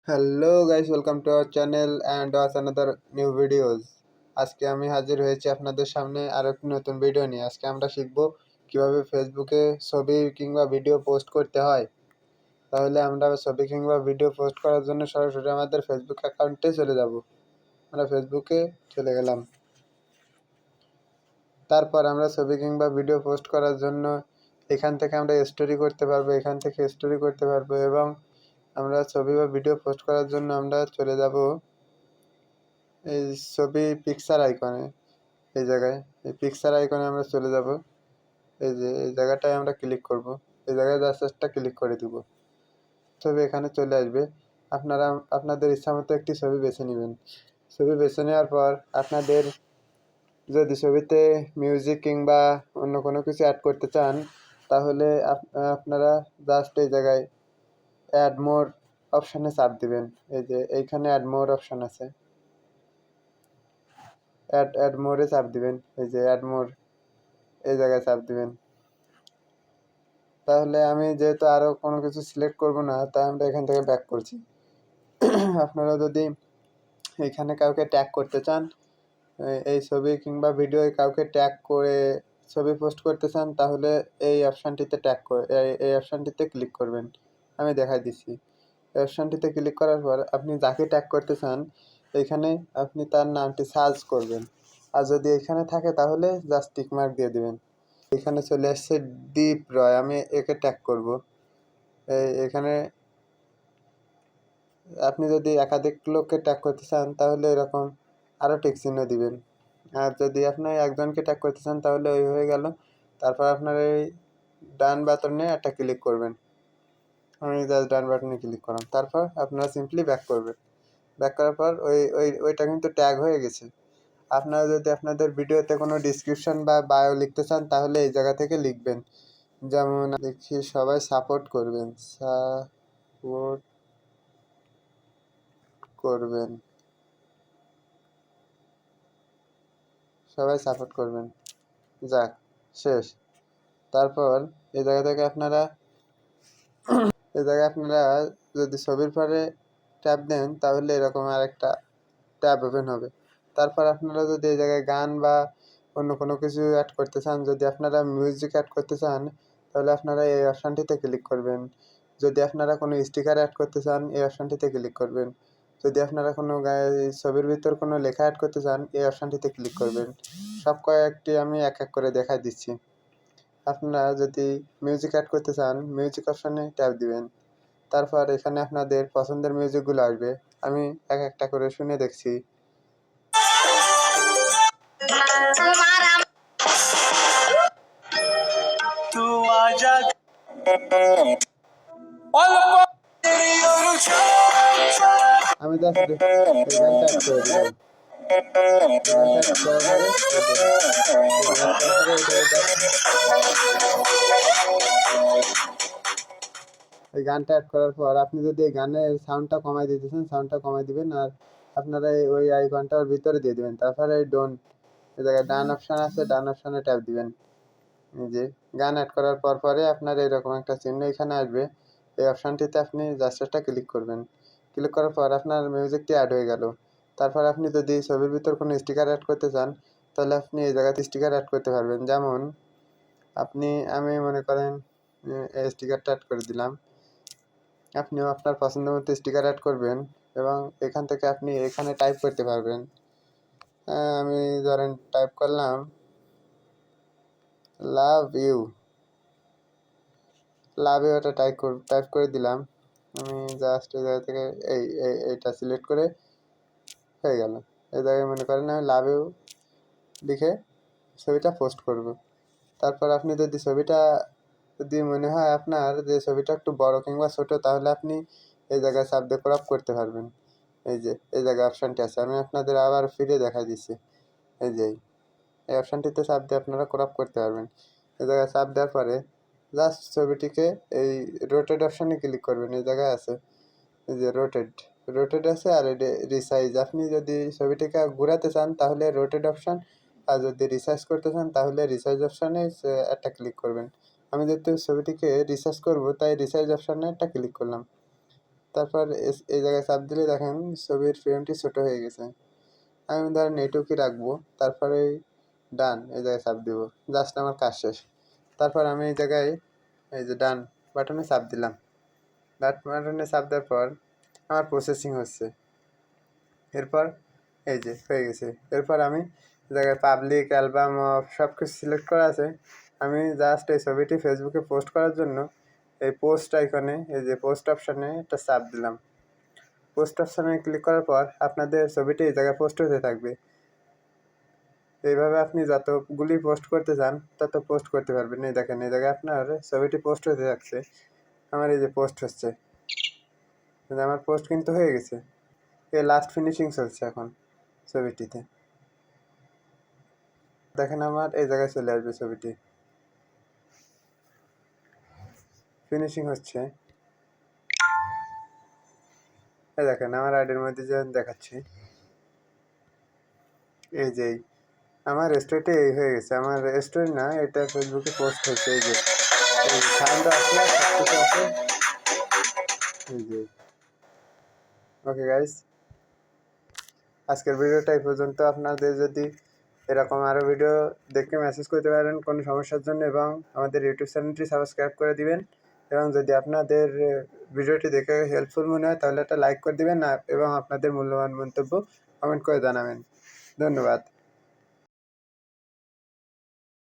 Hello guys, welcome to our channel and watch another new videos. আজকে আমি হাজির হয়েছি আপনাদের সামনে আরও একটি নতুন ভিডিও নিয়ে। আজকে আমরা শিখব কিভাবে ফেসবুকে ছবি কিংবা ভিডিও পোস্ট করতে হয়। তাহলে আমরা ছবি কিংবা ভিডিও পোস্ট করার জন্য সরাসরি আমাদের ফেসবুক অ্যাকাউন্টে চলে যাব। আমরা ফেসবুকে চলে গেলাম। তারপর আমরা ছবি কিংবা ভিডিও পোস্ট করার জন্য এখান থেকে আমরা স্টোরি করতে পারবো, এখান থেকে স্টোরি করতে পারবো এবং আমরা ছবি বা ভিডিও পোস্ট করার জন্য আমরা চলে যাব এই ছবি পিকচার আইকনে। এই জায়গায় এই পিকচার আইকনে আমরা চলে যাব। এই যে এই জায়গাটায় আমরা ক্লিক করব। এই জায়গায় জাস্ট একটা ক্লিক করে দিব, ছবি এখানে চলে আসবে। আপনারা আপনাদের ইচ্ছা মতো একটি ছবি বেছে নেবেন। ছবি বেছে নেওয়ার পর আপনাদের যদি ছবিতে মিউজিক কিংবা অন্য কোনো কিছু অ্যাড করতে চান, তাহলে আপনারা জাস্ট এই জায়গায় অ্যাড মোর অপশানে চাপ দিবেন। এই যে এইখানে অ্যাড মোর অপশান আছে, অ্যাড মোরে চাপ দিবেন। এই যে অ্যাড মোর, এই জায়গায় চাপ দিবেন। তাহলে আমি যেহেতু আরও কোনো কিছু সিলেক্ট করব না, তাই আমরা এখান থেকে ব্যাক করছি। আপনারা যদি এখানে কাউকে ট্যাগ করতে চান, এই ছবি কিংবা ভিডিও কাউকে ট্যাগ করে ছবি পোস্ট করতে চান, তাহলে এই অপশানটিতে ট্যাগ করে এই অপশানটিতে ক্লিক করবেন। আমি দেখাই দিচ্ছি। এই অপশানটিতে ক্লিক করার পর আপনি যাকে ট্যাগ করতে চান এখানে আপনি তার নামটি সার্চ করবেন, আর যদি এখানে থাকে তাহলে জাস্ট টিক মার্ক দিয়ে দেবেন। এখানে চলে আসছে দীপ রয়, আমি একে ট্যাগ করব। এখানে আপনি যদি একাধিক লোককে ট্যাগ করতে চান তাহলে এরকম আরও টিক চিহ্ন দিবেন, আর যদি আপনি একজনকে ট্যাগ করতে চান তাহলে ওই হয়ে গেল। তারপর আপনার এই ডান বাটনে একটা ক্লিক করবেন। আমি জাস্ট ডান বাটনে ক্লিক করলাম। তারপর আপনারা সিম্পলি ব্যাক করবেন। ব্যাক করার পর ওইটা কিন্তু ট্যাগ হয়ে গেছে। আপনারা যদি আপনাদের ভিডিওতে কোনো ডিসক্রিপশন বা বায়ো লিখতে চান তাহলে এই জায়গা থেকে লিখবেন। যেমন দেখি সবাই সাপোর্ট করবেন, সাপোর্ট করবেন, সবাই সাপোর্ট করবেন, যাক শেষ। তারপর এই জায়গা থেকে আপনারা যদি ছবির পরে ট্যাব দেন তাহলে এরকম আরেকটা ট্যাব ওপেন হবে। তারপর আপনারা যদি এই জায়গায় গান বা অন্য কোনো কিছু অ্যাড করতে চান, যদি আপনারা মিউজিক অ্যাড করতে চান তাহলে আপনারা এই অপশানটিতে ক্লিক করবেন। যদি আপনারা কোনো স্টিকার অ্যাড করতে চান এই অপশানটিতে ক্লিক করবেন। যদি আপনারা কোনো ছবির ভিতর কোনো লেখা অ্যাড করতে চান এই অপশানটিতে ক্লিক করবেন। সব কয়েকটি আমি এক এক করে দেখাই দিচ্ছি। আপনারা যদি মিউজিক অ্যাড করতে চান মিউজিক অপশানে ট্যাপ দিবেন। তারপর এখানে আপনাদের পছন্দের মিউজিকগুলো আসবে, আমি এক একটা করে শুনে দেখছি। আমি জাস্ট এই গানটা অ্যাড করে দিলাম। এই গানটা অ্যাড করার পর আপনি যদি এই গানের সাউন্ডটা কমাই দিতে চান সাউন্ডটা কমাই দিবেন, আর আপনারা ওই আইকনটা ওর ভিতরে দিয়ে দিবেন। তারপরে এই এই জায়গায় ডান অপশান আছে, ডান অপশানে ট্যাপ দিবেন। এই যে গান অ্যাড করার পরে আপনার এরকম একটা চিহ্ন এখানে আসবে। এই অপশানটিতে আপনি জাস্ট একটা ক্লিক করবেন। ক্লিক করার পর আপনার মিউজিকটি অ্যাড হয়ে গেল। তারপর আপনি যদি ছবির ভিতর কোনো স্টিকার অ্যাড করতে চান তাহলে আপনি এই জায়গাতে স্টিকার অ্যাড করতে পারবেন। যেমন আমি মনে করেন এই স্টিকারটা অ্যাড করে দিলাম। আপনিও আপনার পছন্দ মতো স্টিকার অ্যাড করবেন এবং এখান থেকে আপনি এখানে টাইপ করতে পারবেন। আমি ধরেন টাইপ করলাম লাভ ইউ, এটা টাইপ করে দিলাম। আমি জাস্ট এই জায়গা থেকে এইটা সিলেক্ট করে হয়ে গেল। এই জায়গায় মনে করেন আমি লাভ ইউ লিখে ছবিটা পোস্ট করব। তারপর আপনি যদি মনে হয় আপনার যে ছবিটা একটু বড় কিংবা ছোট, তাহলে আপনি এই জায়গায় চাপ দিয়ে ক্রপ করতে পারবেন। এই যে এই জায়গায় অপশানটি আছে, আমি আপনাদের আবার ফিরে দেখাই দিচ্ছি। এই যে এই অপশানটিতে চাপ দিয়ে আপনারা ক্রপ করতে পারবেন। এই জায়গায় চাপ দেওয়ার পরে জাস্ট ছবিটিকে এই রোটেট অপশানে ক্লিক করবেন। এই জায়গায় আছে এই যে রোটেট আছে, আর রিসাইজ। আপনি যদি ছবিটিকে ঘোরাতে চান তাহলে রোটেট অপশান, আর যদি রিসাইজ করতে চান তাহলে রিসাইজ অপশানে একটা ক্লিক করবেন। আমি যেহেতু ছবিটিকে রিসাইজ করব তাই রিসাইজ অপশানে একটা ক্লিক করলাম। তারপর এই জায়গায় চাপ দিলে দেখেন ছবির ফ্রেমটি ছোট হয়ে গেছে। আমি ধরেন এইটুকুই রাখবো, তারপরে ডান এই জায়গায় চাপ দিব, জাস্ট আমার কাজ শেষ। তারপর আমি এই জায়গায় এই যে ডান বাটনে চাপ দিলাম। ডান বাটনে চাপ দেওয়ার পর আমার প্রসেসিং হচ্ছে। এরপর এই যে হয়ে গেছে। এরপর আমি জায়গায় পাবলিক অ্যালবাম সব কিছু সিলেক্ট করা আছে। আমি জাস্ট এই ছবিটি ফেসবুকে পোস্ট করার জন্য এই পোস্ট আইকনে, এই যে পোস্ট অপশানে একটা চাপ দিলাম। পোস্ট অপশানে ক্লিক করার পর আপনাদের ছবিটি এই জায়গায় পোস্ট হতে থাকবে। এইভাবে আপনি যতগুলি পোস্ট করতে চান তত পোস্ট করতে পারবেন। এই দেখেন এই জায়গায় আপনার ছবিটি পোস্ট হতে থাকছে। আমার এই যে পোস্ট হচ্ছে, আমার পোস্ট কিন্তু হয়ে গেছে। এই লাস্ট ফিনিশিং চলছে এখন ছবিটিতে। দেখেন আমার এই জায়গায় চলে আসবে ছবিটি, ফিনিশিং হচ্ছে। এই দেখেন আমার আইডির মধ্যে যে দেখাচ্ছি, এই যে আমার স্টোরিটি এই হয়ে গেছে। আমার স্টোরি না, এটা ফেসবুকে পোস্ট হয়েছে। এই যে সাউন্ড আছে, সব কিছু আছে। এই যে ওকে গাইস, আজকের ভিডিওটা এই পর্যন্ত। আপনাদের যদি এরকম আরও ভিডিও দেখে মেসেজ করতে পারেন কোনো সমস্যার জন্য, এবং আমাদের ইউটিউব চ্যানেলটি সাবস্ক্রাইব করে দিবেন। এবং যদি আপনাদের ভিডিওটি দেখে হেল্পফুল মনে হয় তাহলে একটা লাইক করে দিবেন, এবং আপনাদের মূল্যবান মন্তব্য কমেন্ট করে জানাবেন। ধন্যবাদ।